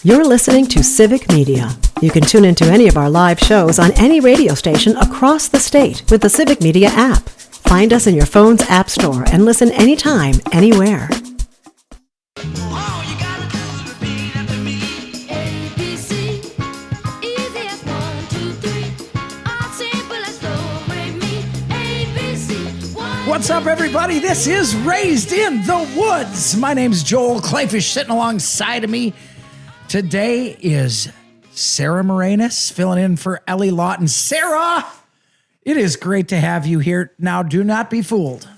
You're listening to Civic Media. You can tune into any of our live shows on any radio station across the state with the Civic Media app. Find us in your phone's app store and listen anytime, anywhere. What's up, everybody? This is Raised in the Woods. My name's Joel Kleefisch, sitting alongside of me. Today is Sarah Marenes, filling in for Ellie Lawton. Sarah, it is great to have you here. Now, do not be fooled.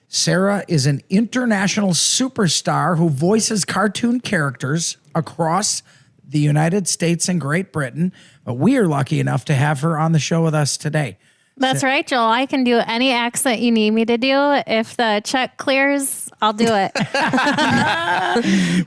Sarah is an international superstar who voices cartoon characters across the United States and Great Britain. But we are lucky enough to have her on the show with us today. That's right, Joel. I can do any accent you need me to do. If the check clears, I'll do it.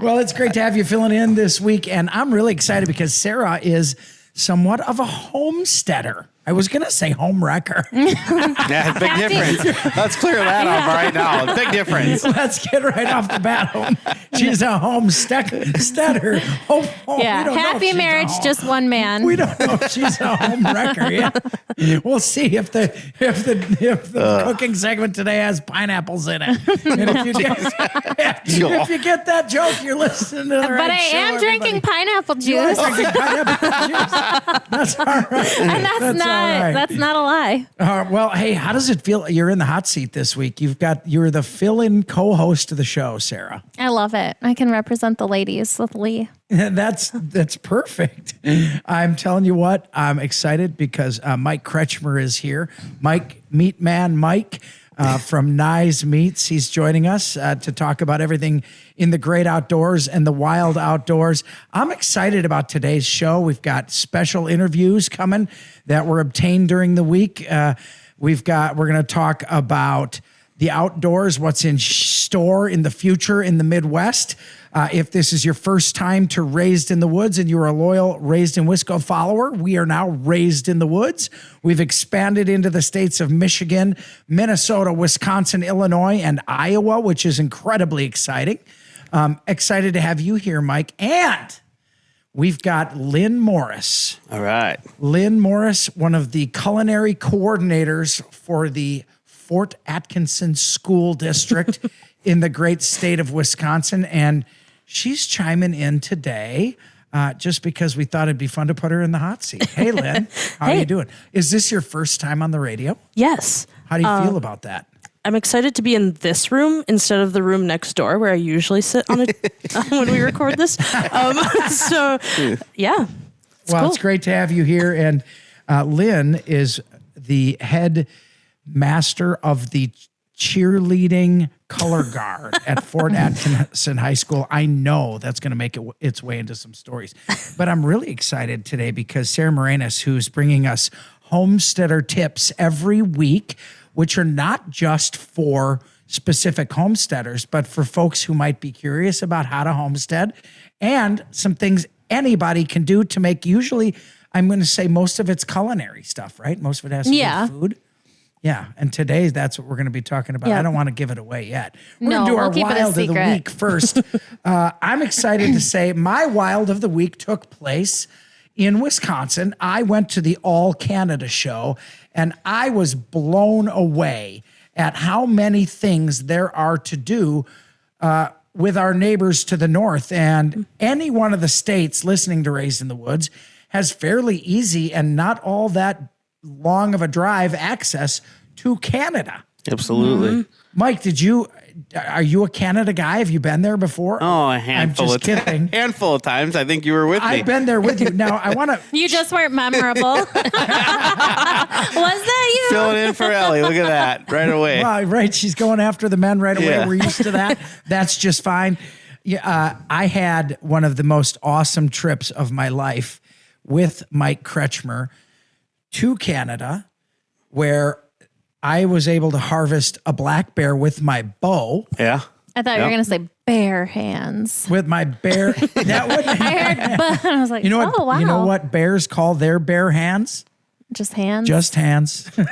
Well, it's great to have you filling in this week. And I'm really excited because Sarah is somewhat of a homesteader. I was going to say home wrecker. Yeah, big difference. Let's clear that up right now. Big difference. Let's get right off the bat. She's a homesteader. Yeah, happy marriage, just one man. We don't know if she's a home wrecker yet. We'll see if the cooking segment today has pineapples in it. And if you get that joke, you're listening to the right But I show, am drinking pineapple juice. You are drinking pineapple juice. That's all right. And that's not a lie. Well, hey, how does it feel? You're in the hot seat this week. You're the fill-in co-host of the show, Sarah. I love it. I can represent the ladies with Lee. That's perfect. I'm telling you what, I'm excited because Mike Kretschmer is here. Meatman Mike from Nye's Meats. He's joining us to talk about everything in the great outdoors and the wild outdoors. I'm excited about today's show. We've got special interviews coming that were obtained during the week. We're going to talk about the outdoors, what's in store in the future in the Midwest. If this is your first time to Raised in the Woods and you're a loyal Raised in Wisco follower, we are now Raised in the Woods. We've expanded into the states of Michigan, Minnesota, Wisconsin, Illinois, and Iowa, which is incredibly exciting. Excited to have you here, Mike. And we've got Lynn Morris. All right. Lynn Morris, one of the culinary coordinators for the Fort Atkinson School District in the great state of Wisconsin. And she's chiming in today just because we thought it'd be fun to put her in the hot seat. Hey, Lynn, how are you doing? Is this your first time on the radio? Yes. How do you feel about that? I'm excited to be in this room instead of the room next door where I usually sit on it when we record this. So, yeah. Well, it's great to have you here. And Lynn is the head master of the cheerleading color guard at Fort Atkinson High School. I know that's going to make its way into some stories. But I'm really excited today because Sarah Marenes, who's bringing us homesteader tips every week, which are not just for specific homesteaders, but for folks who might be curious about how to homestead and some things anybody can do to make, usually, I'm going to say most of it's culinary stuff, right? Most of it has to do with food. Yeah, and today that's what we're going to be talking about. I don't want to give it away yet. We're going to do our wild of the week first. I'm excited to say my wild of the week took place in Wisconsin. I went to the All Canada show, and I was blown away at how many things there are to do with our neighbors to the north. And any one of the states listening to Raised in the Woods has fairly easy and not all that long of a drive access to Canada. Absolutely. Mm-hmm. Mike, are you a Canada guy? Have you been there before? Oh, a handful I'm just kidding. Handful of times. I think you were with me. I've been there with you. Now, I want to... You just weren't memorable. Was that you? Filling in for Ellie. Look at that. Right away. Well, right. She's going after the men right away. Yeah. We're used to that. That's just fine. Yeah, I had one of the most awesome trips of my life with Mike Kretschmer to Canada, where I was able to harvest a black bear with my bow. Yeah. I thought you were going to say bare hands. With my bare. That would. I heard, but I was like, you know what? Oh, wow. You know what bears call their bare hands? Just hands? Just hands. But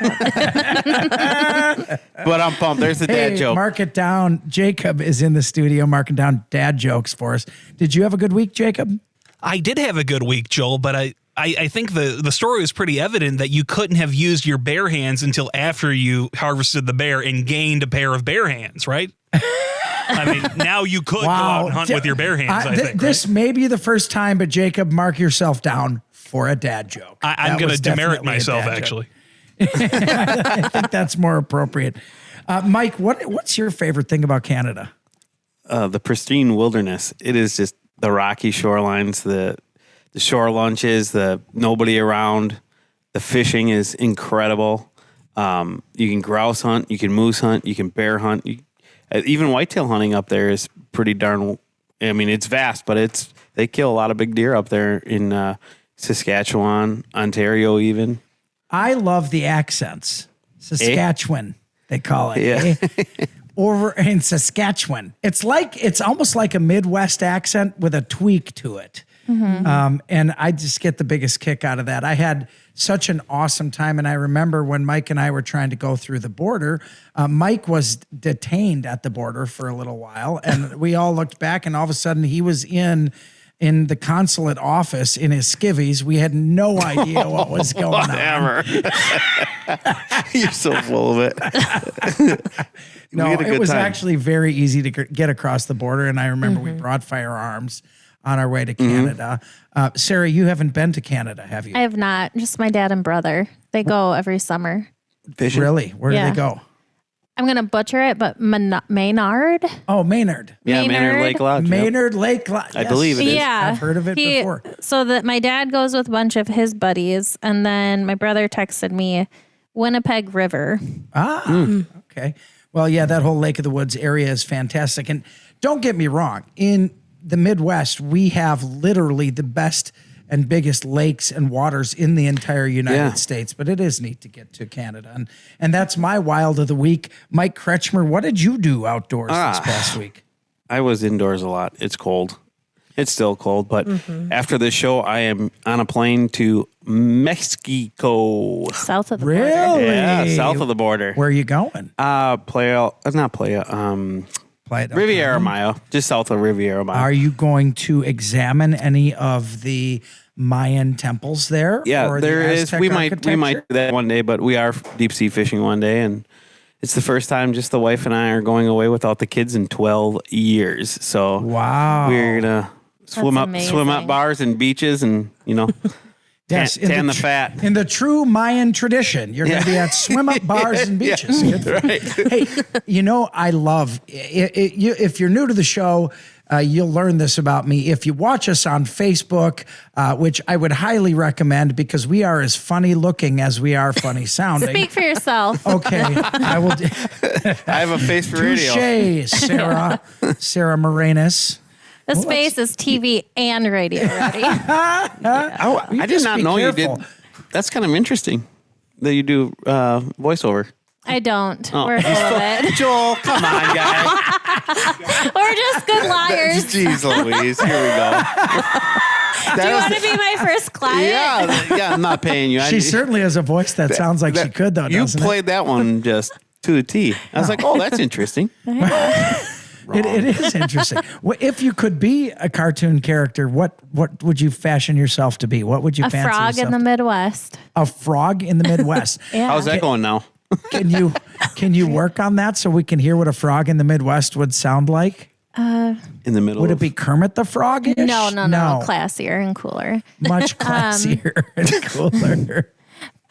I'm pumped. There's the dad joke. Mark it down. Jacob is in the studio marking down dad jokes for us. Did you have a good week, Jacob? I did have a good week, Joel, but I think the story was pretty evident that you couldn't have used your bare hands until after you harvested the bear and gained a pair of bare hands, right? I mean, now you could go out and hunt with your bare hands, I think. This may be the first time, but Jacob, mark yourself down for a dad joke. I'm going to demerit myself, actually. I think that's more appropriate. Mike, what's your favorite thing about Canada? The pristine wilderness. It is just the rocky shorelines, the shore lunches, the nobody around. The fishing is incredible. You can grouse hunt, you can moose hunt, you can bear hunt. Even whitetail hunting up there is pretty darn. I mean, it's vast, but they kill a lot of big deer up there in Saskatchewan, Ontario, even. I love the accents. Saskatchewan, they call it. Yeah. Over in Saskatchewan, it's almost like a Midwest accent with a tweak to it. Mm-hmm. And I just get the biggest kick out of that. I had such an awesome time. And I remember when Mike and I were trying to go through the border, Mike was detained at the border for a little while. And we all looked back, and all of a sudden he was in the consulate office in his skivvies. We had no idea what was going on. You're so full of it. No, it was actually very easy to get across the border. And I remember we brought firearms on our way to Canada. Sarah, you haven't been to Canada, have you? I have not. Just my dad and brother. They go every summer. Fishing? Really? Where do they go? I'm going to butcher it, but Maynard. Oh, Maynard. Yeah, Maynard Lake Lodge. Maynard Lake Lodge. I believe it is. Yeah. I've heard of it before. So that my dad goes with a bunch of his buddies, and then my brother texted me Winnipeg River. Okay. Well, yeah, that whole Lake of the Woods area is fantastic. And don't get me wrong, in the Midwest, we have literally the best and biggest lakes and waters in the entire United States, but it is neat to get to Canada. And that's my wild of the week. Mike Kretschmer, what did you do outdoors this past week? I was indoors a lot. It's cold. It's still cold, but after this show, I am on a plane to Mexico. South of the Really? border. Yeah, south of the border. Where are you going? Riviera Maya, just south of Riviera Maya. Are you going to examine any of the Mayan temples there? Yeah, or there the is. Aztec We might do architecture? that one day, but we are deep sea fishing one day, and it's the first time just the wife and I are going away without the kids in 12 years. So Wow. we're gonna swim up amazing. bars and beaches, and Yes, tan the fat. In the true Mayan tradition, you're going to be at swim up bars and beaches. Right. Hey, I love if you're new to the show, you'll learn this about me. If you watch us on Facebook, which I would highly recommend because we are as funny looking as we are funny sounding. Speak for yourself. Okay, I will. I have a face for radio. Touche, Sarah Marenes. This space is TV and radio ready. I did just not be know careful. you did. That's kind of interesting that you do voiceover. I don't. We're full of it. Joel, come on, guy. We're just good liars. Jeez Louise, here we go. Do you want to be my first client? Yeah, I'm not paying you. She certainly has a voice that sounds like she could, though. You doesn't it? played that one just to the T. I was like, oh, that's interesting. It is interesting. Well, if you could be a cartoon character, what would you fashion yourself to be? What would you A fancy frog yourself in the Midwest. A frog in the Midwest. Yeah. How's that going now? Can you work on that so we can hear what a frog in the Midwest would sound like? In the middle. Would it be Kermit the Frog? No. Classier and cooler. Much classier and cooler.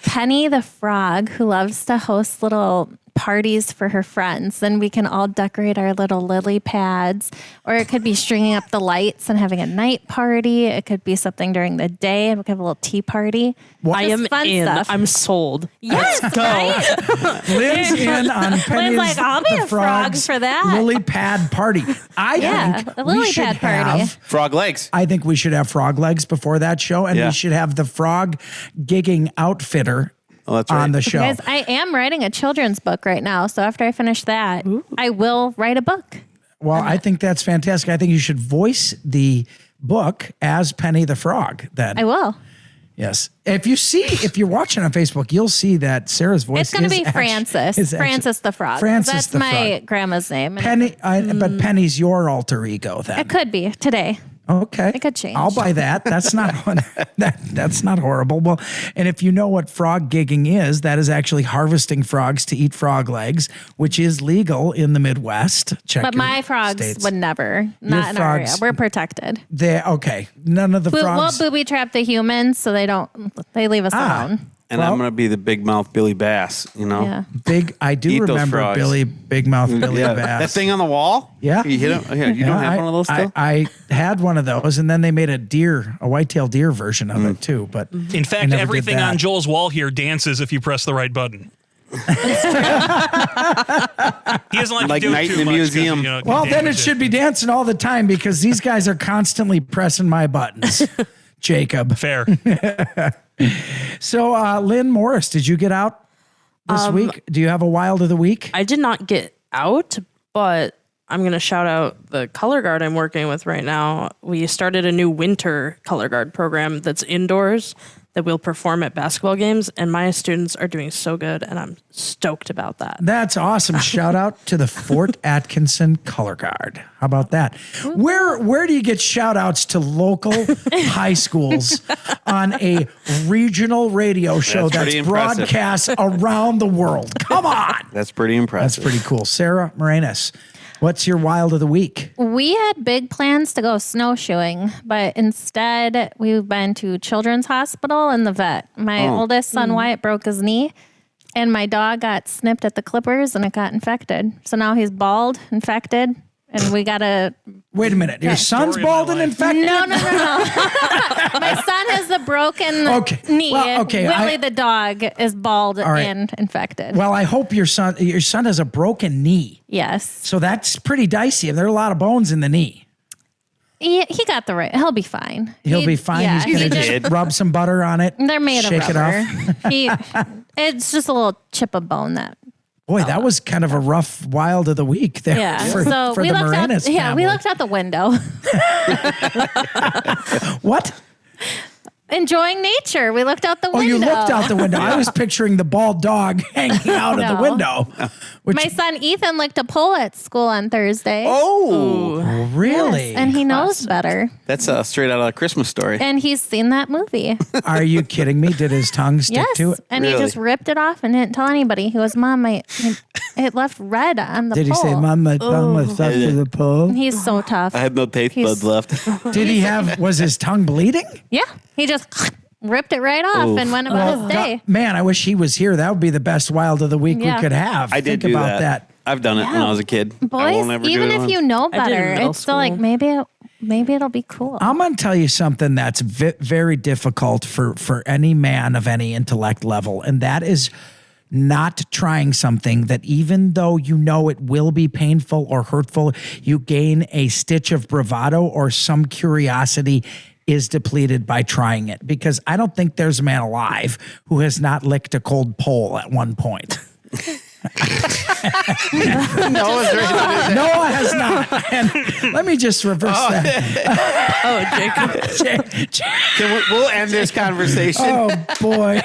Penny the frog, who loves to host little parties for her friends. Then we can all decorate our little lily pads, or it could be stringing up the lights and having a night party. It could be something during the day, and we could have a little tea party. I am fun in. stuff. I'm sold. Yes, right? Lynn's in on Penny's like, I'll be the a frog Frog's for that. lily pad party. I think a we lily should pad party. have. Frog legs. I think we should have frog legs before that show, and we should have the frog gigging outfitter that's right. on the show. Guys, I am writing a children's book right now. So after I finish that, I will write a book. Well, I think that's fantastic. I think you should voice the book as Penny the Frog. Then I will. Yes. If you're watching on Facebook, you'll see that Sarah's voice. It's going to be Francis. Francis the Frog. Francis That's the my Frog. grandma's name. Penny, but Penny's your alter ego then. It could be today. Okay. It could change. I'll buy that. That's not that's not horrible. Well, and if you know what frog gigging is, that is actually harvesting frogs to eat frog legs, which is legal in the Midwest. Check But your my frogs states. would never. Not in our area. frogs- We're protected. Okay. None of the We'll frogs. booby trap the humans so they leave us alone. And I'm going to be the big mouth Billy Bass, you know? Yeah. I do Eat those remember frogs. Big Mouth Billy Yeah. Bass. That thing on the wall? Yeah. You hit him? Yeah, you don't have one of those still? I had one of those, and then they made a white-tailed deer version of it too. But In fact, never did everything that. on Joel's wall here dances if you press the right button. He doesn't like, Like to do Night it in too the much 'cause, museum. you know, it can well, then it damage should be dancing all the time because these guys are constantly pressing my buttons. Jacob. Fair. So, Lynn Morris, did you get out this week? Do you have a wild of the week? I did not get out, but I'm going to shout out the color guard I'm working with right now. We started a new winter color guard program that's indoors that will perform at basketball games, and my students are doing so good, and I'm stoked about that. That's awesome. Shout out to the Fort Atkinson Color Guard. How about that? Where do you get shout outs to local high schools on a regional radio show That's pretty that's impressive. broadcast around the world? Come on. That's pretty That's impressive. pretty cool. Sarah Marenes, what's your wild of the week? We had big plans to go snowshoeing, but instead we've been to Children's Hospital and the vet. My oldest son, Wyatt, broke his knee, and my dog got snipped at the clippers and it got infected. So now he's bald, infected, and we got to... Wait a minute. Your son's Story of my bald and life. infected? No. My son has the broken knee. Well, okay, Willie the dog is bald right. and infected. Well, I hope your son has a broken knee. Yes. So that's pretty dicey. There are a lot of bones in the knee. He got the right. He'll be fine. He'll be fine. Yeah, He's he going to just- just rub some butter on it. They're made shake of rubber. it off. It's just a little chip of bone that. Boy, that was kind of a rough wild of the week there Yeah. for So the we looked out. Marenes Yeah, we family. looked out the window, What? enjoying nature. We looked out the Oh, window. you looked out the window. I was picturing the bald dog hanging out of the No. window. Which, My son Ethan licked a pole at school on Thursday. Oh, really? Yes, and he knows better. that's straight out of a Christmas story. And he's seen that movie. Are you kidding me? Did his tongue stick Yes. to it? And he Really? just ripped it off and didn't tell anybody. He goes, Mom, it left red on the Did he pole. say, Mom, my tongue was stuck to the pole? He's so tough. I have no taste buds left. Did he was his tongue bleeding? Yeah. He just ripped it right off and went about his day. Man, I wish he was here. That would be the best wild of the week Yeah. we could have. I did Think do about that. I've done it when I was a kid. I Boys, won't ever do even it if once. you know I did in better, middle it's still like school. maybe it'll be cool. I'm going to tell you something that's very difficult for any man of any intellect level, and that is not trying something that even though you know it will be painful or hurtful, you gain a stitch of bravado or some curiosity is depleted by trying it. Because I don't think there's a man alive who has not licked a cold pole at one point. Noah has not. And let me just reverse that. Jacob. We'll end this conversation. Oh boy.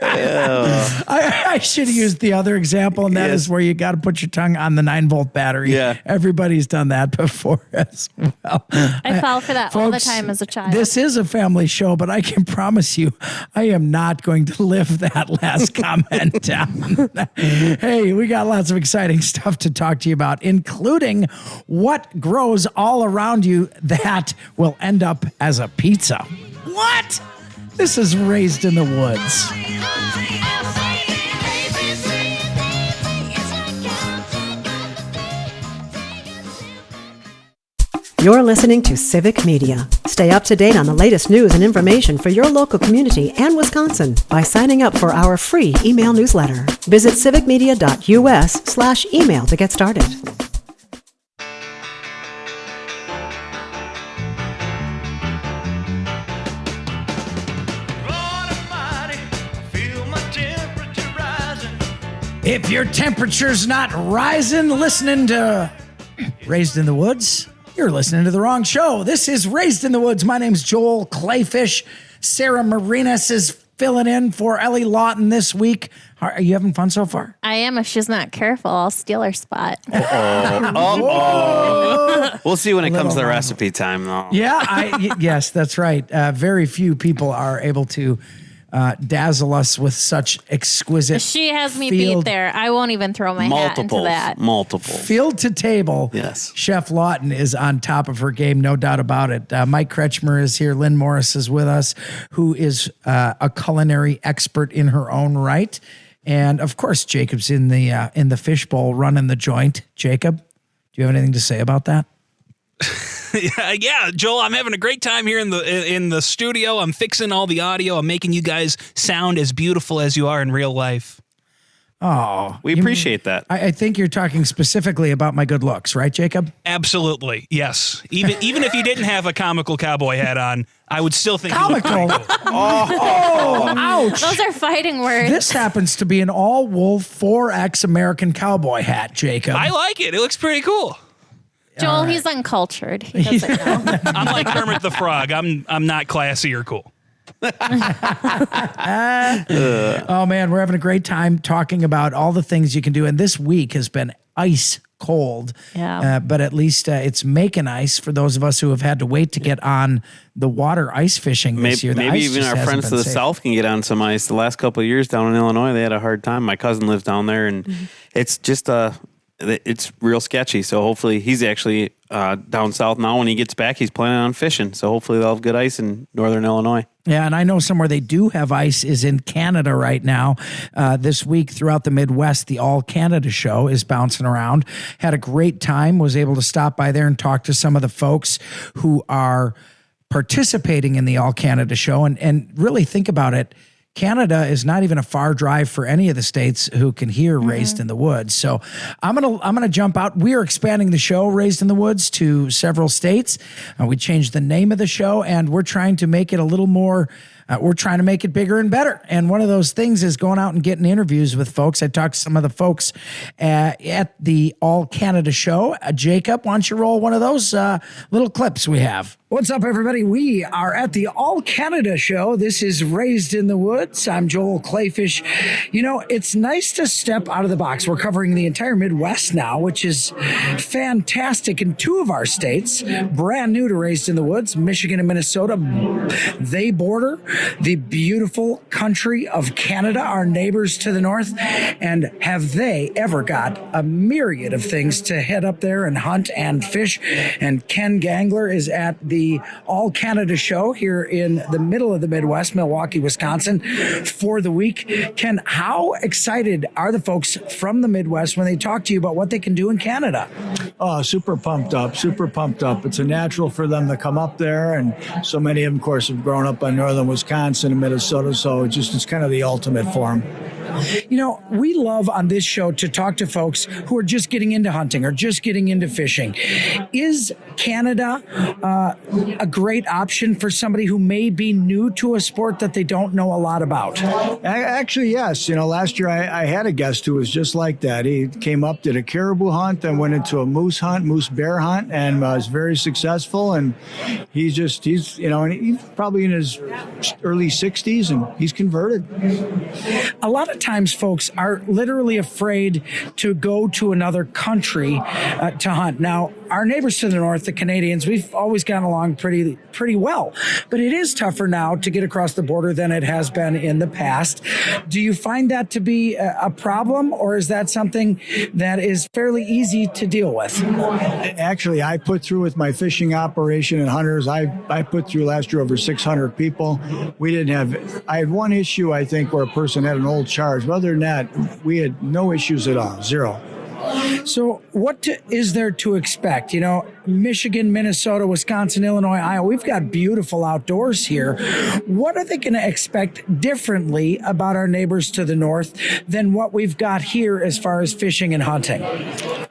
I should have used the other example, and that is Yes. where you got to put your tongue on the 9-volt battery. Yeah. Everybody's done that before as well. I fell for that all the Folks, time as a child. This is a family show, but I can promise you, I am not going to live that last comment down. Hey, we got lots of exciting stuff to talk to you about, including what grows all around you that will end up as a pizza. What? This is Raised in the Woods. You're listening to Civic Media. Stay up to date on the latest news and information for your local community and Wisconsin by signing up for our free email newsletter. Visit civicmedia.us/email to get started. If your temperature's not rising listening to Raised in the Woods, you're listening to the wrong show. This is Raised in the Woods. My name's Joel Kleefisch. Sarah Marenes is filling in for Ellie Lawton this week. Are you having fun so far? I am. If she's not careful, I'll steal her spot. We'll see when it comes to the recipe time, though. Yeah, yes, that's right. Very few people are able to dazzle us with such exquisite. She has me beat there. I won't even throw my hat into that. Multiple. Field to table. Yes. Chef Lawton is on top of her game, no doubt about it. Mike Kretschmer is here. Lynn Morris is with us, who is a culinary expert in her own right. And of course, Jacob's in the fishbowl running the joint. Jacob, do you have anything to say about that? Yeah, Joel, I'm having a great time here in the studio. I'm fixing all the audio. I'm making you guys sound as beautiful as you are in real life. Oh, we appreciate that. I think you're talking specifically about my good looks, right, Jacob? Absolutely, yes. Even if you didn't have a comical cowboy hat on, I would still think comical. You look pretty cool. Oh, ouch! Those are fighting words. This happens to be an all-wool 4X American cowboy hat, Jacob. I like it. It looks pretty cool. Joel, he's uncultured. He doesn't know. I'm like Kermit the Frog. I'm not classy or cool. Oh man, we're having a great time talking about all the things you can do, and this week has been ice cold. Yeah. But at least it's making ice for those of us who have had to wait to get on the water ice fishing this year. Maybe even our friends to the south can get on some ice. The last couple of years down in Illinois, they had a hard time. My cousin lives down there, and it's just it's real sketchy. So hopefully he's actually down south now. When he gets back, he's planning on fishing. So hopefully they'll have good ice in northern Illinois. Yeah, and I know somewhere they do have ice is in Canada right now. This week throughout the Midwest, the All Canada show is bouncing around. Had a great time, was able to stop by there and talk to some of the folks who are participating in the All Canada show and really think about it. Canada is not even a far drive for any of the states who can hear Raised in the Woods. So I'm gonna jump out. We are expanding the show Raised in the Woods to several states. We changed the name of the show, and we're trying to make it a little more. We're trying to make it bigger and better. And one of those things is going out and getting interviews with folks. I talked to some of the folks at the All Canada show. Jacob, why don't you roll one of those little clips we have? What's up, everybody? We are at the All Canada show. This is Raised in the Woods. I'm Joel Kleefisch. You know, it's nice to step out of the box. We're covering the entire Midwest now, which is fantastic in two of our states. Brand new to Raised in the Woods, Michigan and Minnesota. They border the beautiful country of Canada, our neighbors to the north. And have they ever got a myriad of things to head up there and hunt and fish? And Ken Gangler is at the All Canada show here in the middle of the Midwest, Milwaukee, Wisconsin, for the week. Ken, how excited are the folks from the Midwest when they talk to you about what they can do in Canada? Oh, super pumped up. It's a natural for them to come up there, and so many of them, of course, have grown up in northern Wisconsin and Minnesota, so it's kind of the ultimate for them. You know, we love on this show to talk to folks who are just getting into hunting or just getting into fishing. Is Canada a great option for somebody who may be new to a sport that they don't know a lot about? Actually, yes. You know, last year I had a guest who was just like that. He came up, did a caribou hunt, then went into a moose bear hunt, and was very successful. And he's probably in his early 60s, and he's converted. A lot of times folks are literally afraid to go to another country to hunt. Now, our neighbors to the north, the Canadians, we've always gotten along pretty well, but it is tougher now to get across the border than it has been in the past. Do you find that to be a problem, or is that something that is fairly easy to deal with? Actually, I put through with my fishing operation and hunters, I put through last year over 600 people. I had one issue, I think, where a person had an old charge. Other than that, we had no issues at all, zero. So what is there to expect? You know, Michigan, Minnesota, Wisconsin, Illinois, Iowa, we've got beautiful outdoors here. What are they going to expect differently about our neighbors to the north than what we've got here as far as fishing and hunting?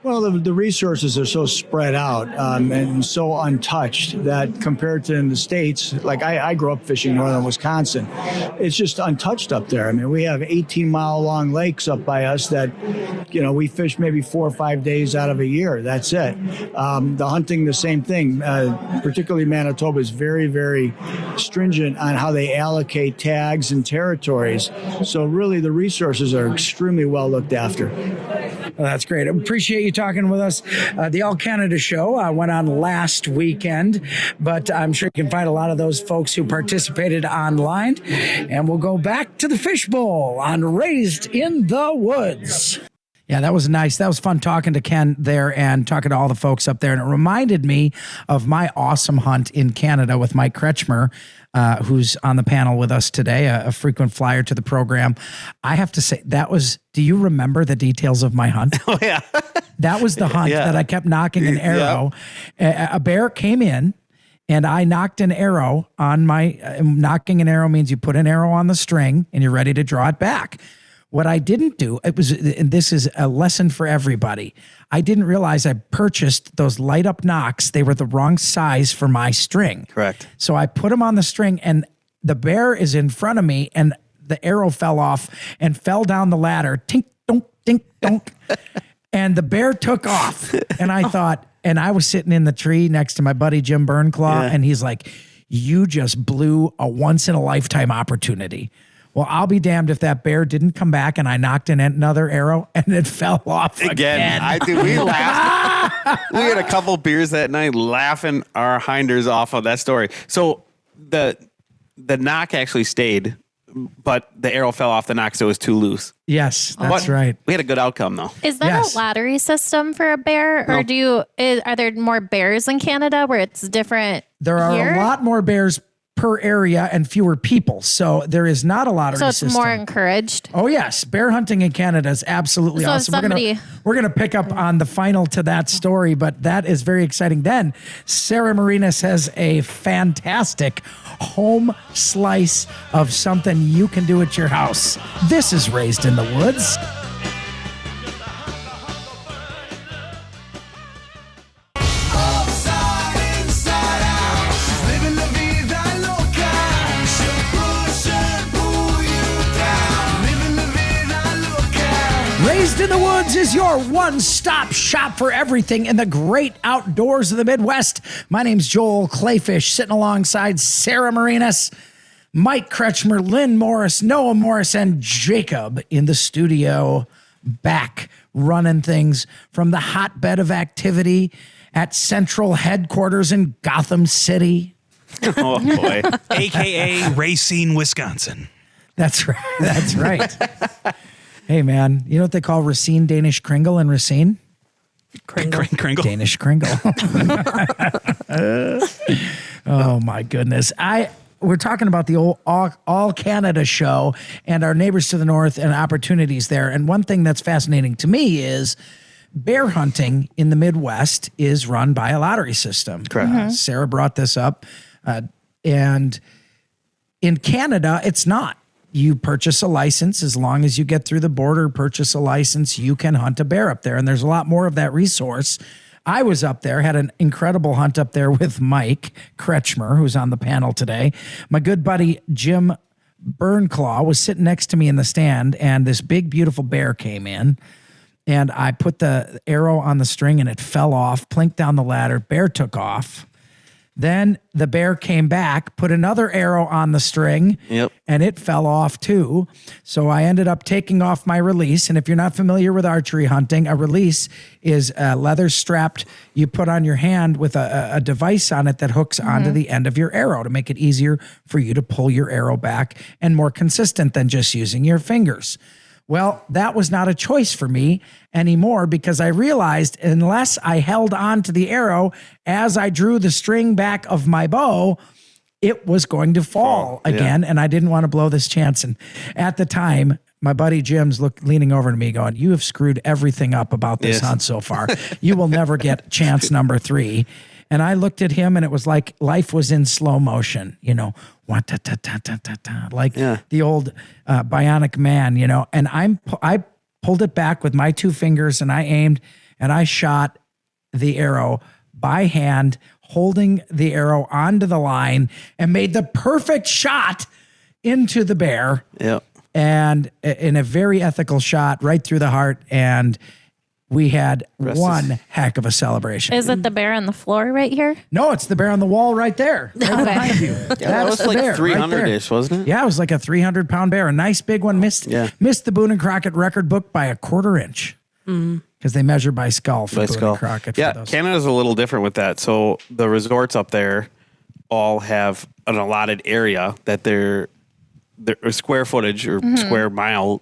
Well, the resources are so spread out and so untouched that compared to in the States, like I grew up fishing northern Wisconsin, it's just untouched up there. I mean, we have 18-mile-long lakes up by us that, you know, we fish maybe 4 or 5 days out of a year. That's it. The hunting, the same thing. Particularly Manitoba is very, very stringent on how they allocate tags and territories. So really the resources are extremely well looked after. Well, that's great. I appreciate you talking with us. The All Canada show went on last weekend, but I'm sure you can find a lot of those folks who participated online. And we'll go back to the fishbowl on Raised in the Woods. Yeah, that was nice. That was fun talking to Ken there and talking to all the folks up there. And it reminded me of my awesome hunt in Canada with Mike Kretschmer, who's on the panel with us today, a frequent flyer to the program. I have to say, do you remember the details of my hunt? Oh, yeah. That was the hunt that I kept knocking an arrow. A bear came in, and I knocked an arrow on knocking an arrow means you put an arrow on the string and you're ready to draw it back. What I didn't do, and this is a lesson for everybody, I didn't realize I purchased those light up knocks. They were the wrong size for my string. Correct. So I put them on the string, and the bear is in front of me, and the arrow fell off and fell down the ladder. Tink, donk, tink, donk. And the bear took off. And I thought, and I was sitting in the tree next to my buddy Jim Burnclaw, and he's like, you just blew a once in a lifetime opportunity. Well, I'll be damned if that bear didn't come back and I knocked in another arrow and it fell off again. We laughed. We had a couple beers that night laughing our hinders off of that story. So the knock actually stayed, but the arrow fell off the knock, so it was too loose. Yes, that's right. We had a good outcome, though. Is that a lottery system for a bear, or are there more bears in Canada where it's different? There are a lot more bears per area and fewer people. So there is not a lottery system. So it's more encouraged. Oh yes. Bear hunting in Canada is absolutely awesome. We're gonna pick up on the final to that story, but that is very exciting. Then Sarah Marenes has a fantastic home slice of something you can do at your house. This is Raised in the Woods. Raised in the Woods is your one-stop shop for everything in the great outdoors of the Midwest. My name's Joel Kleefisch, sitting alongside Sarah Marenes, Mike Kretschmer, Lynn Morris, Noah Morris, and Jacob in the studio, back running things from the hotbed of activity at Central Headquarters in Gotham City. Oh, boy. AKA Racine, Wisconsin. That's right. That's right. Hey, man, you know what they call Racine Danish Kringle in Racine? Kringle. Danish Kringle. Oh, my goodness. We're talking about the old All Canada show and our neighbors to the north and opportunities there. And one thing that's fascinating to me is bear hunting in the Midwest is run by a lottery system. Correct. Sarah brought this up. And in Canada, it's not. You purchase a license. As long as you get through the border, purchase a license, you can hunt a bear up there. And there's a lot more of that resource. I was up there, had an incredible hunt up there with Mike Kretschmer, who's on the panel today. My good buddy Jim Burnclaw was sitting next to me in the stand, and this big, beautiful bear came in. And I put the arrow on the string, and it fell off, plinked down the ladder. Bear took off. Then the bear came back, put another arrow on the string, and it fell off too. So I ended up taking off my release. And if you're not familiar with archery hunting, a release is a leather strapped you put on your hand with a device on it that hooks onto the end of your arrow to make it easier for you to pull your arrow back and more consistent than just using your fingers. Well, that was not a choice for me anymore because I realized unless I held on to the arrow as I drew the string back of my bow, it was going to fall again. And I didn't want to blow this chance. And at the time, my buddy Jim's leaning over to me going, you have screwed everything up about this hunt so far. You will never get chance number 3. And I looked at him and it was like life was in slow motion, you know, like the old Bionic Man, you know, and I pulled it back with my 2 fingers and I aimed and I shot the arrow by hand, holding the arrow onto the line and made the perfect shot into the bear. Yep. And in a very ethical shot right through the heart. And we had one heck of a celebration. Is it the bear on the floor right here? No, it's the bear on the wall right there, right behind you. That was the like bear, 300-ish, wasn't it? Yeah, it was like a 300-pound bear, a nice big one. Missed the Boone and Crockett record book by a 1/4 inch because they measure by skull for Boone and Crockett. Yeah, Canada's a little different with that. So the resorts up there all have an allotted area that their square footage or square mile,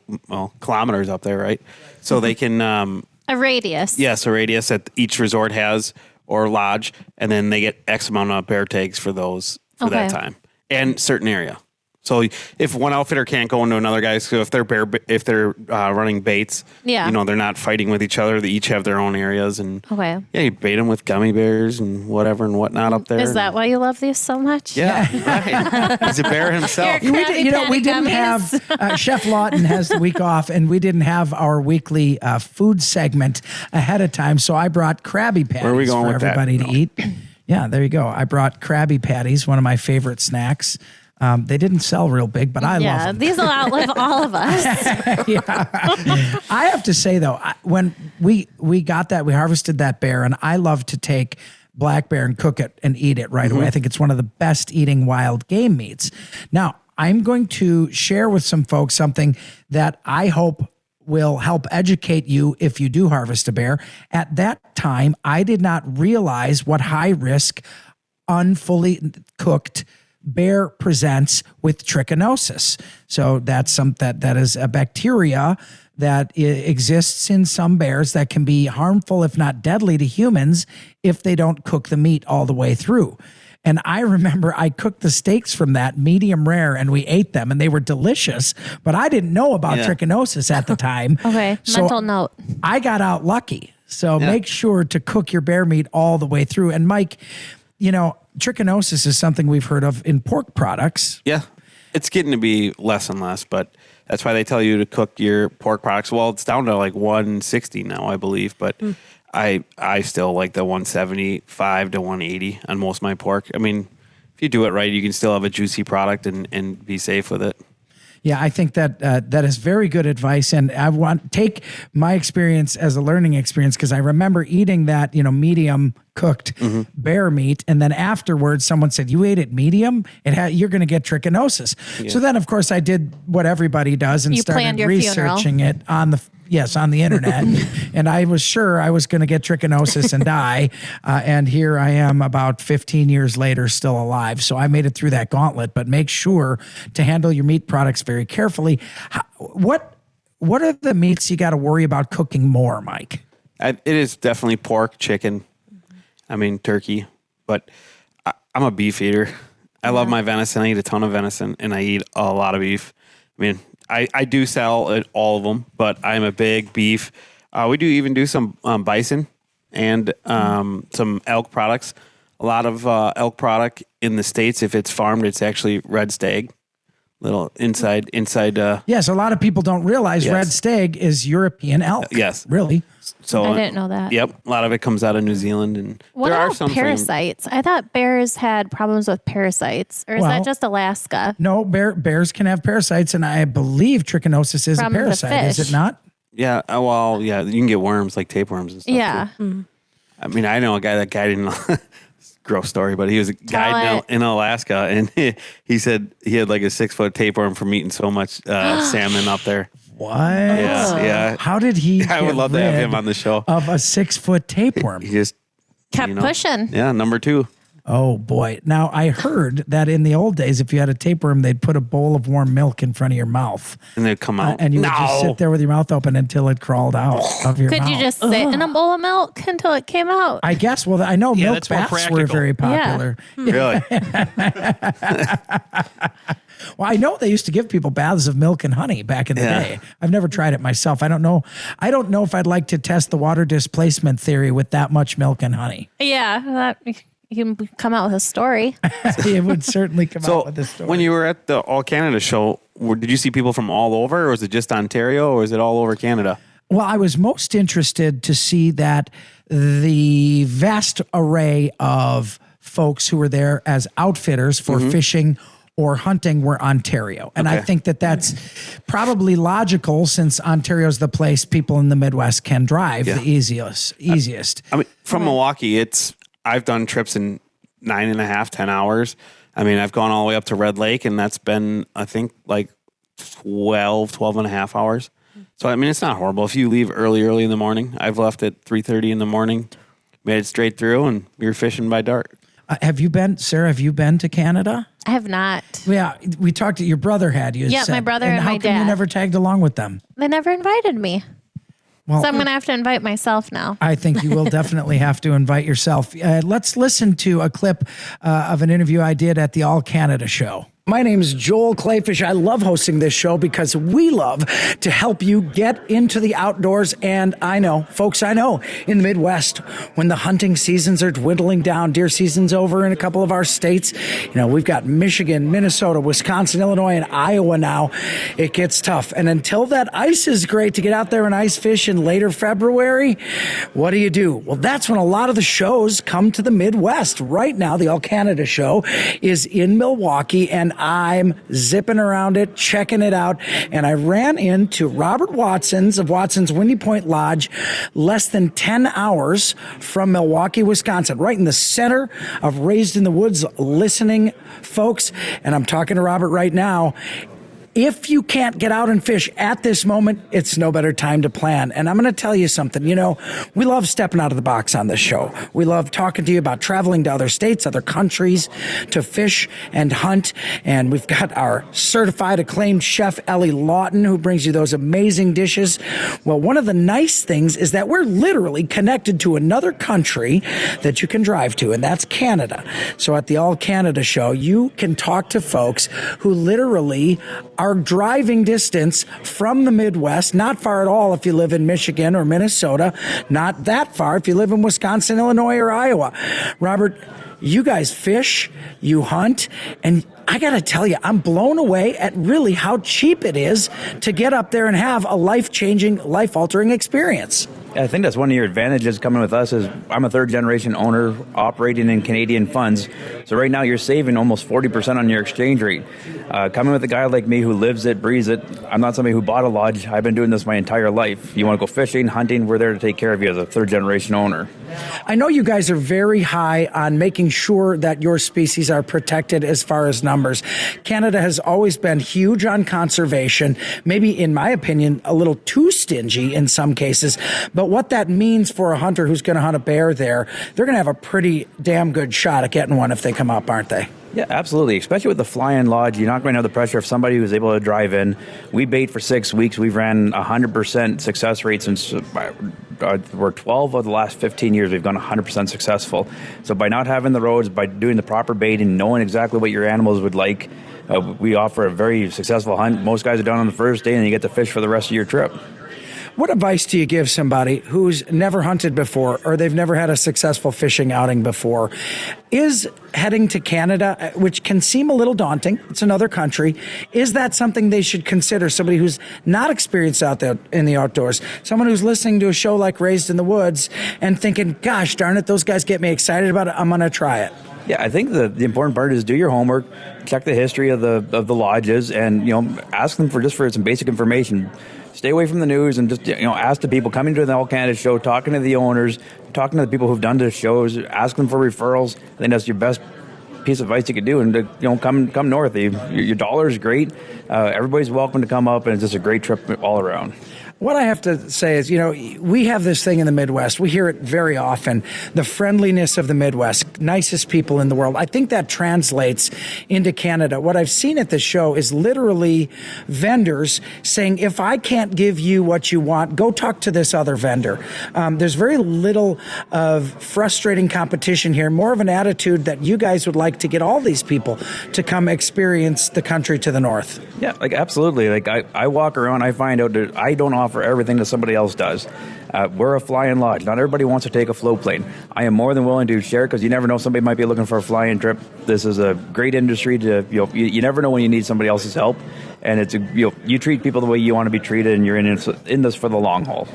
kilometers up there, right? So they can a radius. Yes, a radius that each resort has or lodge, and then they get X amount of bear tags for those for that time and certain area. So if one outfitter can't go into another guy's, so if they're running baits, they're not fighting with each other. They each have their own areas, and you bait them with gummy bears and whatever and whatnot up there. Is that why you love these so much? Yeah, right. He's a bear himself. We didn't have Chef Lawton has the week off, and we didn't have our weekly food segment ahead of time. So I brought Krabby Patties Where are we going for with everybody that? to eat. Yeah, there you go. I brought Krabby Patties, one of my favorite snacks. They didn't sell real big, but I love them. These will outlive all of us. I have to say, though, when we got that, we harvested that bear, and I love to take black bear and cook it and eat it right away. I think it's one of the best eating wild game meats. Now, I'm going to share with some folks something that I hope will help educate you if you do harvest a bear. At that time, I did not realize what high risk, unfully cooked bear presents with trichinosis. So that's that is a bacteria that exists in some bears that can be harmful, if not deadly, to humans if they don't cook the meat all the way through. And I remember I cooked the steaks from that medium rare and we ate them and they were delicious, but I didn't know about trichinosis at the time. Mental note. I got out lucky. So make sure to cook your bear meat all the way through. And Mike, trichinosis is something we've heard of in pork products. Yeah, it's getting to be less and less, but that's why they tell you to cook your pork products. Well, it's down to like 160 now, I believe, but I still like the 175 to 180 on most of my pork. I mean, if you do it right, you can still have a juicy product and be safe with it. Yeah, I think that that is very good advice, and I want take my experience as a learning experience because I remember eating that medium cooked bear meat, and then afterwards someone said, "You ate it medium? You're going to get trichinosis." Yeah. So then, of course, I did what everybody does and started researching it on the internet, and I was sure I was going to get trichinosis and die, and here I am about 15 years later still alive. So I made it through that gauntlet, but make sure to handle your meat products very carefully. What are the meats you got to worry about cooking more, Mike? It is definitely pork, chicken, turkey, but I'm a beef eater. I love my venison. I eat a ton of venison, and I eat a lot of beef. I do sell all of them, but I'm a big beef. We do some bison and some elk products. A lot of elk product in the States, if it's farmed, it's actually red stag. Little inside. Yes, a lot of people don't realize red stag is European elk. Yes, really. So I didn't know that. Yep, a lot of it comes out of New Zealand, and what about parasites? I thought bears had problems with parasites, or is that just Alaska? No, bears can have parasites, and I believe trichinosis is a parasite. Is it not? Yeah. Well, yeah, you can get worms like tapeworms and stuff. Yeah. Too. I know a guy that guided in. Gross story, but he was a guide in Alaska, and he said he had like a 6-foot tapeworm from eating so much salmon up there. What? Yeah. How did he? I would love to have him on the show. Of a 6-foot tapeworm. He just kept pushing. Yeah, number 2. Oh boy! Now I heard that in the old days, if you had a tapeworm, they'd put a bowl of warm milk in front of your mouth, and they'd come out, and you would just sit there with your mouth open until it crawled out of your mouth. Could you just sit in a bowl of milk until it came out? I guess. Well, I know milk baths were very popular. Yeah. Really? Well, I know they used to give people baths of milk and honey back in the day. I've never tried it myself. I don't know if I'd like to test the water displacement theory with that much milk and honey. Yeah, you can come out with a story. It would certainly come out with a story. When you were at the All Canada show, did you see people from all over, or was it just Ontario, or was it all over Canada? Well, I was most interested to see that the vast array of folks who were there as outfitters for fishing or hunting were Ontario. And I Okay. think that that's probably logical since Ontario's the place people in the Midwest can drive the easiest. I mean, from Milwaukee, I've done trips in 9.5, 10 hours. I mean, I've gone all the way up to Red Lake, and that's been, I think, like 12 and a half hours. So, I mean, it's not horrible. If you leave early in the morning, I've left at 3:30 in the morning, made it straight through, and you're fishing by dark. Sarah, have you been to Canada? I have not. Yeah, we talked to your brother had you. Yeah, said. my brother and how my come you dad. never tagged along with them? They never invited me. Well, So I'm going to have to invite myself now. I think you will definitely have to invite yourself. Let's listen to a clip of an interview I did at the All Canada show. My name's Joel Kleefisch. I love hosting this show because we love to help you get into the outdoors. And I know, folks, in the Midwest, when the hunting seasons are dwindling down, deer season's over in a couple of our states. We've got Michigan, Minnesota, Wisconsin, Illinois, and Iowa now. It gets tough. And until that ice is great to get out there and ice fish in later February, what do? Well, that's when a lot of the shows come to the Midwest. Right now, the All Canada show is in Milwaukee, and I'm zipping around it, checking it out, and I ran into Robert Watson's of Watson's Windy Point Lodge, less than 10 hours from Milwaukee, Wisconsin, right in the center of Raised in the Woods listening, folks. And I'm talking to Robert right now. If you can't get out and fish at this moment, it's no better time to plan. And I'm going to tell you something. We love stepping out of the box on this show. We love talking to you about traveling to other states, other countries to fish and hunt. And we've got our certified acclaimed chef, Ellie Lawton, who brings you those amazing dishes. Well, one of the nice things is that we're literally connected to another country that you can drive to, and that's Canada. So at the All Canada show, you can talk to folks who literally are driving distance from the Midwest, not far at all if you live in Michigan or Minnesota, not that far if you live in Wisconsin, Illinois, or Iowa. Robert, you guys fish, you hunt, and I got to tell you, I'm blown away at really how cheap it is to get up there and have a life-changing, life-altering experience. I think that's one of your advantages coming with us is I'm a third-generation owner operating in Canadian funds. So right now you're saving almost 40% on your exchange rate. Coming with a guy like me who lives it, breathes it, I'm not somebody who bought a lodge. I've been doing this my entire life. You want to go fishing, hunting, we're there to take care of you as a third-generation owner. I know you guys are very high on making sure that your species are protected as far as numbers. Canada has always been huge on conservation, maybe, in my opinion, a little too stingy in some cases. But what that means for a hunter who's going to hunt a bear there, they're going to have a pretty damn good shot at getting one if they come up, aren't they? Yeah, absolutely. Especially with the fly-in lodge, you're not going to have the pressure of somebody who's able to drive in. We bait for 6 weeks. We've ran 100% success rate since we're 12 of the last 15 years. We've gone 100% successful. So by not having the roads, by doing the proper baiting, knowing exactly what your animals would like, we offer a very successful hunt. Most guys are done on the first day, and you get to fish for the rest of your trip. What advice do you give somebody who's never hunted before or they've never had a successful fishing outing before? Is heading to Canada, which can seem a little daunting, it's another country, is that something they should consider? Somebody who's not experienced out there in the outdoors, someone who's listening to a show like Raised in the Woods and thinking, gosh darn it, those guys get me excited about it, I'm going to try it. Yeah, I think the important part is do your homework, check the history of the lodges, and ask them for some basic information. Stay away from the news and just ask the people coming to the All Canada show, talking to the owners, talking to the people who've done the shows, ask them for referrals. I think that's your best piece of advice you could do. And come north. Your dollar is great. Everybody's welcome to come up, and it's just a great trip all around. What I have to say is, we have this thing in the Midwest. We hear it very often. The friendliness of the Midwest, nicest people in the world. I think that translates into Canada. What I've seen at the show is literally vendors saying, if I can't give you what you want, go talk to this other vendor. There's very little of frustrating competition here, more of an attitude that you guys would like to get all these people to come experience the country to the north. Yeah, absolutely. I walk around, I find out that I don't offer everything that somebody else does. We're a fly-in lodge. Not everybody wants to take a float plane. I am more than willing to share because you never know, somebody might be looking for a fly-in trip. This is a great industry to you never know when you need somebody else's help, and it's you treat people the way you want to be treated, and you're in this for the long haul.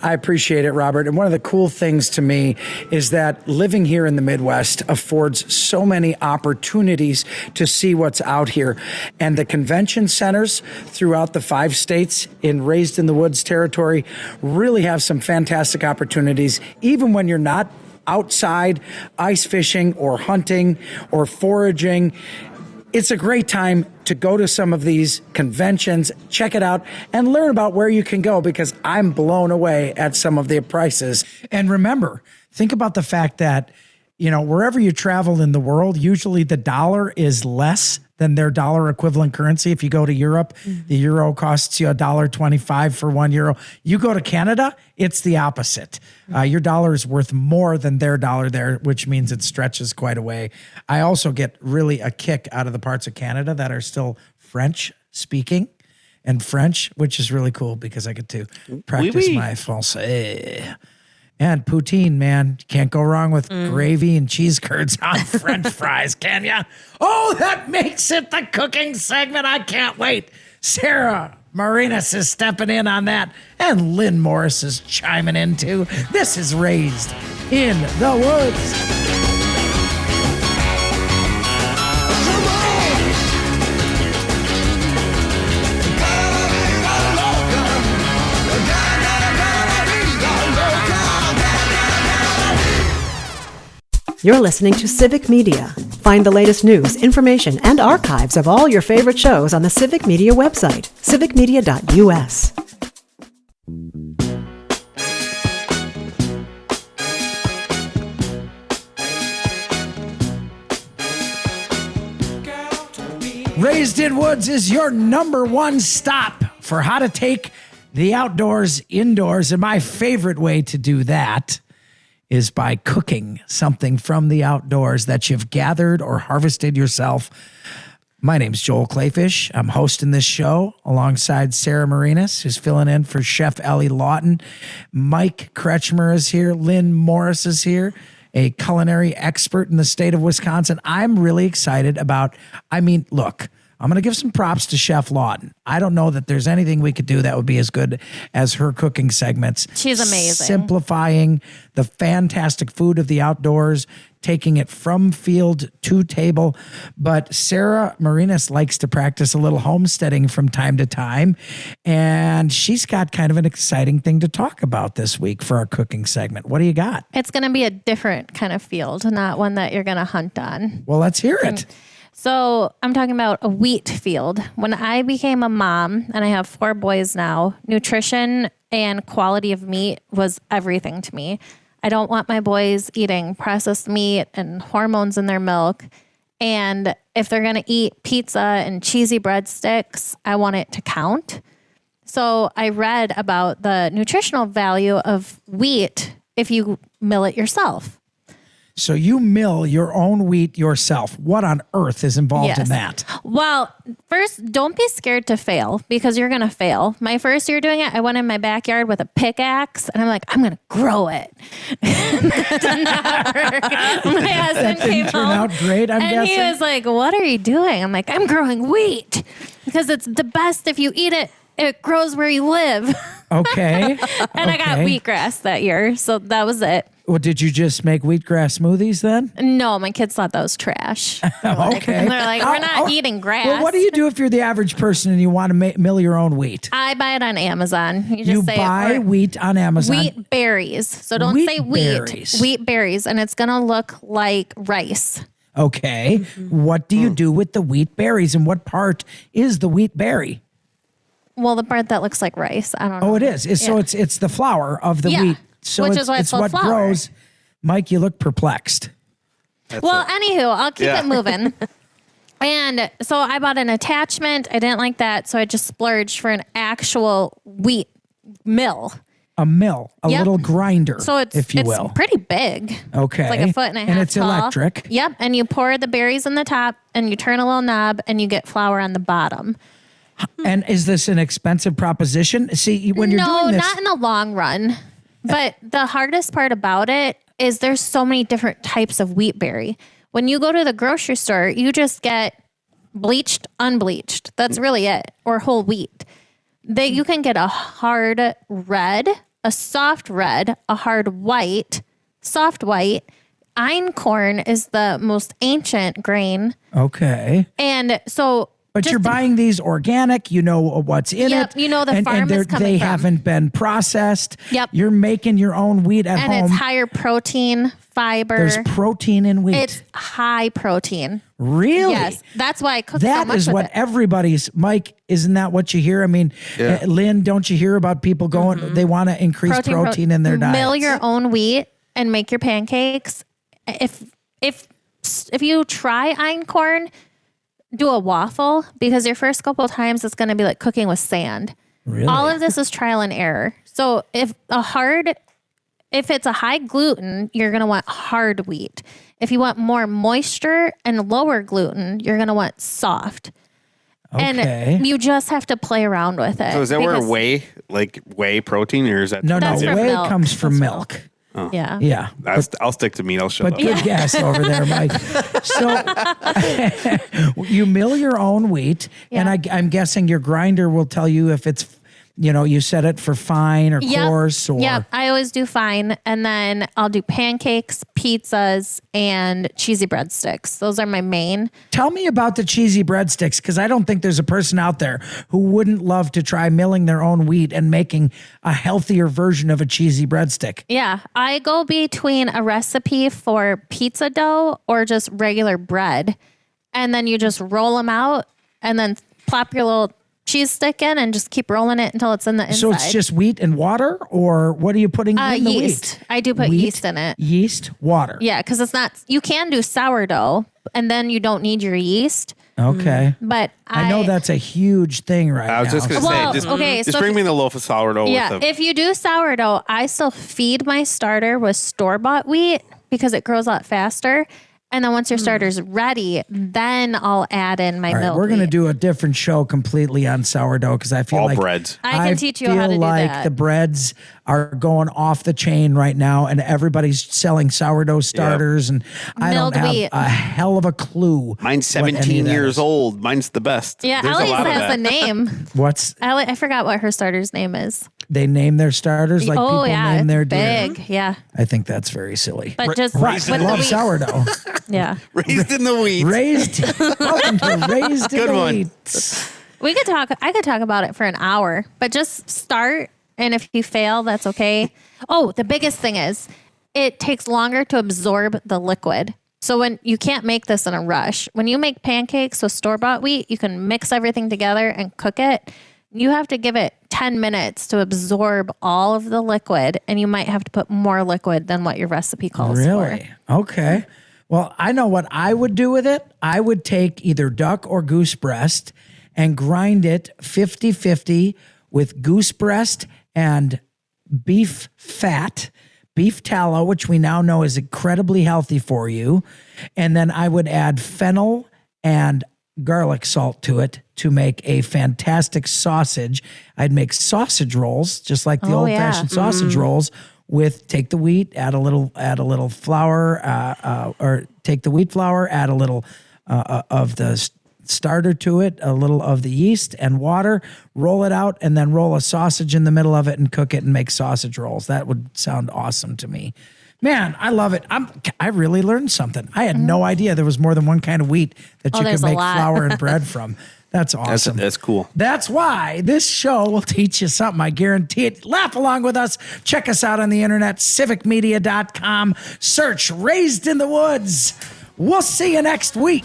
I appreciate it, Robert. And one of the cool things to me is that living here in the Midwest affords so many opportunities to see what's out here. And the convention centers throughout the 5 states in Raised in the Woods territory really have some fantastic opportunities, even when you're not outside ice fishing or hunting or foraging. It's a great time to go to some of these conventions, check it out, and learn about where you can go, because I'm blown away at some of the prices. And remember, think about the fact that, wherever you travel in the world, usually the dollar is less than their dollar equivalent currency. If you go to Europe, the euro costs you $1.25 for €1. You go to Canada, it's the opposite. Your dollar is worth more than their dollar there, which means it stretches quite a way. I also get really a kick out of the parts of Canada that are still French speaking and French, which is really cool because I get to practice my français. And poutine, man. Can't go wrong with gravy and cheese curds on French fries, can ya? Oh, that makes it the cooking segment. I can't wait. Sarah Marenes is stepping in on that. And Lynn Morris is chiming in too. This is Raised in the Woods. You're listening to Civic Media. Find the latest news, information, and archives of all your favorite shows on the Civic Media website, civicmedia.us. Raised in Woods is your number one stop for how to take the outdoors indoors. And my favorite way to do that is by cooking something from the outdoors that you've gathered or harvested yourself. My name's Joel Kleefisch. I'm hosting this show alongside Sarah Marenes, who's filling in for Chef Ellie Lawton. Mike Kretschmer is here. Lynn Morris is here, a culinary expert in the state of Wisconsin. I'm really excited about, look, I'm going to give some props to Chef Lawton. I don't know that there's anything we could do that would be as good as her cooking segments. She's amazing. Simplifying the fantastic food of the outdoors, taking it from field to table. But Sarah Marenes likes to practice a little homesteading from time to time. And she's got kind of an exciting thing to talk about this week for our cooking segment. What do you got? It's going to be a different kind of field, not one that you're going to hunt on. Well, let's hear it. So I'm talking about a wheat field. When I became a mom, and I have 4 boys now, nutrition and quality of meat was everything to me. I don't want my boys eating processed meat and hormones in their milk. And if they're going to eat pizza and cheesy breadsticks, I want it to count. So I read about the nutritional value of wheat if you mill it yourself. So you mill your own wheat yourself. What on earth is involved in that? Well, first, don't be scared to fail, because you're going to fail. My first year doing it, I went in my backyard with a pickaxe and I'm like, I'm going to grow it. That did not work. My husband came turn home out great, I'm and guessing. he was like, what are you doing? I'm like, I'm growing wheat because it's the best. If you eat it, it grows where you live. Okay. And I got wheatgrass that year. So that was it. Well, did you just make wheatgrass smoothies then? No, my kids thought that was trash. Okay. And they're like, we're not eating grass. Well, what do you do if you're the average person and you want to mill your own wheat? I buy it on Amazon. You just You say buy wheat on Amazon? wheat berries. So don't Wheat say wheat. berries. Wheat berries. And it's going to look like rice. Okay. What do you do with the wheat berries, and what part is the wheat berry? Well, the part that looks like rice. I don't know. Oh, it is. So it's the flour of the wheat. So Which it's, is why it's called what flour. grows. Mike, you look perplexed. Anywho, I'll keep it moving. And so I bought an attachment. I didn't like that. So I just splurged for an actual wheat mill. A mill, a Yep. little grinder, So it's if you will. pretty big. Okay. It's like a foot and a half And it's tall. electric. Yep. And you pour the berries in the top and you turn a little knob and you get flour on the bottom. And is this an expensive proposition? See, when you're doing this, not in the long run. But the hardest part about it is there's so many different types of wheat berry. When you go to the grocery store, you just get bleached, unbleached. That's really it. Or whole wheat. You can get a hard red, a soft red, a hard white, soft white. Einkorn is the most ancient grain. Okay. And so... But you're buying these organic, you know what's in it. You know the farm is coming they from. haven't been processed. Yep. You're making your own wheat at home. And it's higher protein, fiber. There's protein in wheat. It's high protein. Really? Yes. That's why I cook so That much is with what it. everybody's, Mike, isn't that what you hear? I mean, Lynn, don't you hear about people going, they want to increase protein in their diet? Mill your own wheat and make your pancakes. If you try einkorn, do a waffle, because your first couple of times it's going to be like cooking with sand. Really? All of this is trial and error. So if it's a high gluten, you're going to want hard wheat. If you want more moisture and lower gluten, you're going to want soft. Okay. And you just have to play around with it. So is that where because- whey protein, or is that? No, That's from whey milk. comes from That's milk. Yeah. Yeah. I'll stick to meat. I'll shut But up. good guess over there, Mike. So you mill your own wheat, and I'm guessing your grinder will tell you if it's, you set it for fine or coarse or. Yep. I always do fine. And then I'll do pancakes, pizzas, and cheesy breadsticks. Those are my main. Tell me about the cheesy breadsticks, because I don't think there's a person out there who wouldn't love to try milling their own wheat and making a healthier version of a cheesy breadstick. Yeah. I go between a recipe for pizza dough or just regular bread. And then you just roll them out and then plop your little cheese stick in and just keep rolling it until it's in the inside. So it's just wheat and water, or what are you putting in the yeast. wheat? I do put Wheat, yeast in it. Yeast, water. Yeah, because it's not, you can do sourdough and then you don't need your yeast. Okay. But I know that's a huge thing right now. I was just going to Well, say, just, okay, just so bring if- me the loaf of sourdough. Yeah, with the, if you do sourdough, I still feed my starter with store-bought wheat because it grows a lot faster. And then once your starter's ready, then I'll add in my All right, milk. we're going to wheat. do a different show completely on sourdough, because I feel all like breads. I can teach you how to feel do like that. the breads are going off the chain right now, and everybody's selling sourdough starters, and I Milled don't have wheat. a hell of a clue. Mine's what any of 17 that years is. old. Mine's the best. Yeah, There's a Ellie's lot of has that. a name. What's Ellie, I forgot what her starter's name is. they name their starters like people name it's their deer? big. Yeah, I think that's very silly. but just raised with I the love wheat. sourdough. Yeah, Raised in the wheat. Raised, welcome to Raised in Good the one. Wheat. I could talk about it for an hour, but just start. And if you fail, that's okay. Oh, the biggest thing is it takes longer to absorb the liquid. So when you can't make this in a rush, when you make pancakes with store-bought wheat, you can mix everything together and cook it. You have to give it 10 minutes to absorb all of the liquid, and you might have to put more liquid than what your recipe calls for. Really? Okay. Well, I know what I would do with it. I would take either duck or goose breast and grind it 50-50 with goose breast and beef fat, beef tallow, which we now know is incredibly healthy for you. And then I would add fennel and garlic salt to it to make a fantastic sausage. I'd make sausage rolls, just like the old-fashioned sausage rolls. With take the wheat, add a little flour, or take the wheat flour, add a little of the starter to it, a little of the yeast and water, roll it out, and then roll a sausage in the middle of it and cook it and make sausage rolls. That would sound awesome to me. Man, I love it. I really learned something. I had no idea there was more than one kind of wheat that you could there's a make lot. flour and bread from. That's awesome. That's cool. That's why this show will teach you something. I guarantee it. Laugh along with us. Check us out on the internet, civicmedia.com. Search Raised in the Woods. We'll see you next week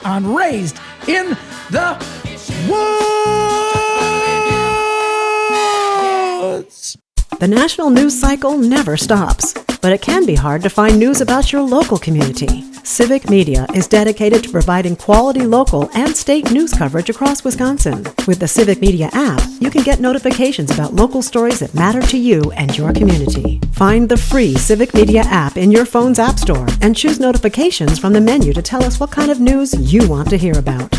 on Raised in the Woods. The national news cycle never stops, but it can be hard to find news about your local community. Civic Media is dedicated to providing quality local and state news coverage across Wisconsin. With the Civic Media app, you can get notifications about local stories that matter to you and your community. Find the free Civic Media app in your phone's app store and choose notifications from the menu to tell us what kind of news you want to hear about.